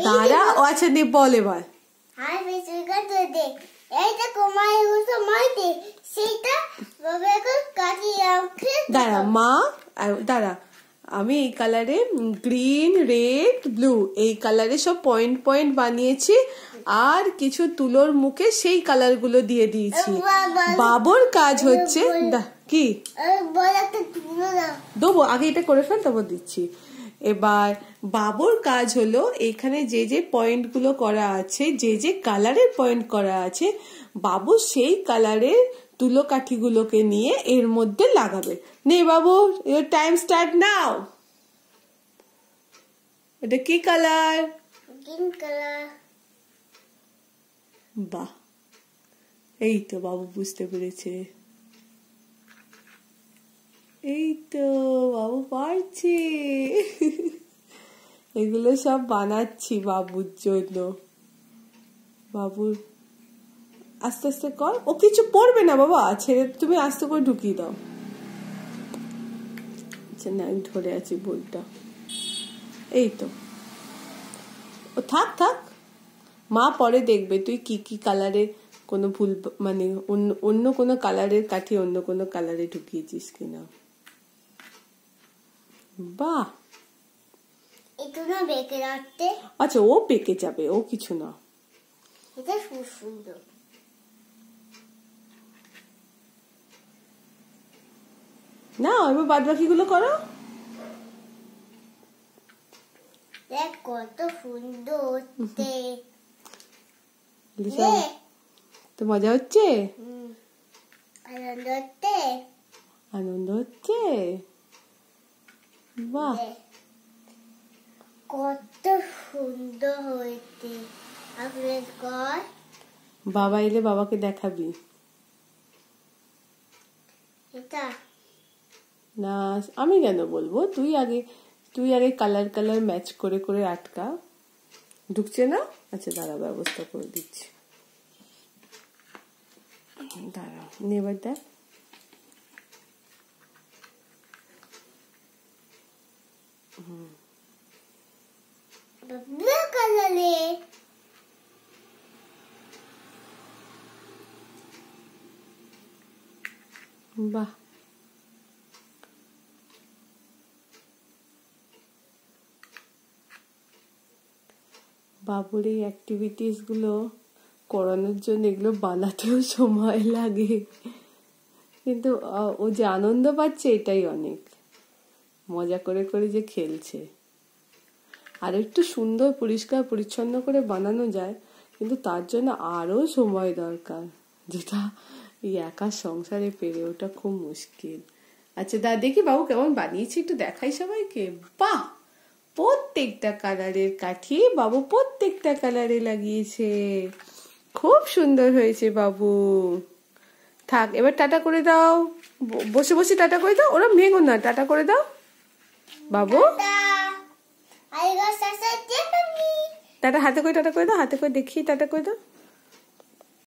দাঁড়া, ও আচ্ছা নে বল এবার। আর বেশিরভাগ তো দেখ এইটা কমাই হতো মাইতে সেটা বাবা এখন কাটিয়ে রাখে। দাঁড়া মা, দাঁড়া, আমি এই কালারে গ্রিন রেড ব্লু এই কালারে সব পয়েন্ট পয়েন্ট বানিয়েছি, আর কিছু তুলোর মুখে সেই কালার গুলো দিয়ে দিয়েছি। বাবুর কাজ হচ্ছে কি দেবো, আগে এটা করে ফেল তারপর দিচ্ছি। এবার বাবুর কাজ হলো এখানে যে যে পয়েন্ট গুলো করা আছে, যে যে কালারের পয়েন্ট করা আছে, বাবু সেই কালারের তুলো কাঠিগুলোকে নিয়ে এর মধ্যে লাগাবে। নে বাবু, ইওর টাইম স্টার্ট নাও। এটা কি কালার? Green colour. বাহ, এই তো বাবু বুঝতে পেরেছে, এই তো বাবু পারছে। এগুলো সব বানাচ্ছি বাবুর জন্য। বাবুর আস্তে আস্তে কর, ও কিছু পড়বে না বাবা, ছেড়ে তুমি আস্তে করে ঢুকিয়ে দাও। আচ্ছা না, আমি ধরে আছি বইটা, এই তো। ও থাক থাক, মা পরে দেখবে তুই কি কি কালারের কোনো ভুল, মানে অন্য কোনো কালারের কাঠি অন্য কোনো কালারে ঢুকিয়েছিস কিনা। বাহ, এটা না বেঁকে রাখতে। আচ্ছা ও পেকে যাবে, ও কিছু না। এটা খুব সুন্দর। না এবার বাদ বাকি গুলো করো। দেখ কত সুন্দর হচ্ছে। তো মজা হচ্ছে, আনন্দ হচ্ছে, আনন্দ হচ্ছে। বাহ, কত সুন্দর হয়েছে। আপনার ঘর বাবা এলে বাবাকে দেখাবি। এটা না আমি কেন বলবো, তুই আগে কালার কালার ম্যাচ করে করে আটকা। ঢুকছে না? আচ্ছা দাঁড়া, ব্যবস্থা করে দিচ্ছি, দাঁড়া। এবার দেখ, ব্লু কালারে। বাহ, বাবুর এই অ্যাক্টিভিটিস গুলো করানোর জন্য এগুলো বানাতেও সময় লাগে, কিন্তু ও যে আনন্দ পাচ্ছে এটাই অনেক। মজা করে করে যে খেলছে। আর একটু সুন্দর পরিষ্কার পরিচ্ছন্ন করে বানানো যায়, কিন্তু তার জন্য আরো সময় দরকার, যেটা এই একা সংসারে পেরে ওটা খুব মুশকিল। আচ্ছা দেখি বাবু কেমন বানিয়েছি, একটু দেখাই সবাইকে। বাহ, প্রত্যেকটা কালারের কাঠি বাবু প্রত্যেকটা কালারে লাগিয়েছে, খুব সুন্দর হয়েছে বাবু। থাক, এবার টাটা করে দাও, বসে বসে টাটা করে দাও, ওরা ভেঙো না, টাটা করে দাও বাবু। টাটা হাতে করে টাটা করে দাও, হাতে করে দেখিয়ে টাটা করে দাও।